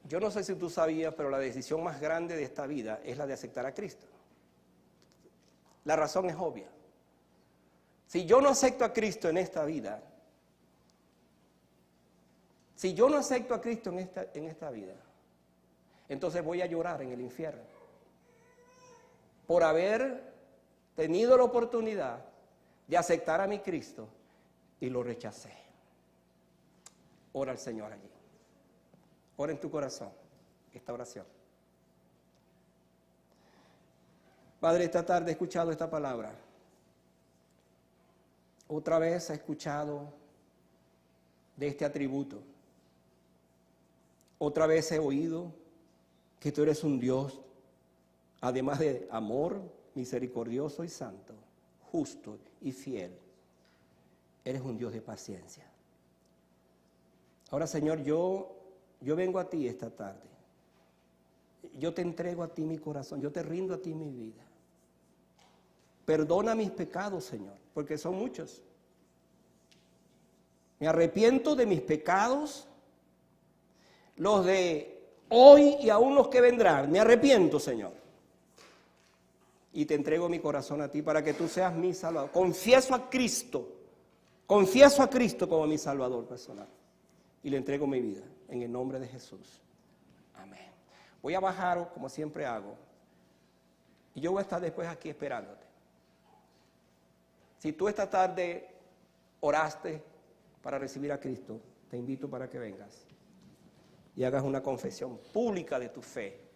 Yo no sé si tú sabías, pero la decisión más grande de esta vida es la de aceptar a Cristo. La razón es obvia. Si yo no acepto a Cristo en esta vida, si yo no acepto a Cristo en esta vida, entonces voy a llorar en el infierno por haber tenido la oportunidad de aceptar a mi Cristo y lo rechacé. Ora al Señor allí. Ora en tu corazón esta oración. Padre, esta tarde he escuchado esta palabra. Otra vez he escuchado de este atributo. Otra vez he oído que tú eres un Dios, además de amor, misericordioso y santo, justo y fiel. Eres un Dios de paciencia. Ahora, Señor, yo vengo a ti esta tarde. Yo te entrego a ti mi corazón, yo te rindo a ti mi vida. Perdona mis pecados, Señor, porque son muchos. Me arrepiento de mis pecados, los de hoy y aún los que vendrán. Me arrepiento, Señor. Y te entrego mi corazón a ti para que tú seas mi Salvador. Confieso a Cristo como mi Salvador personal. Y le entrego mi vida en el nombre de Jesús. Amén. Voy a bajar como siempre hago. Y yo voy a estar después aquí esperándote. Si tú esta tarde oraste para recibir a Cristo, te invito para que vengas. y hagas una confesión pública de tu fe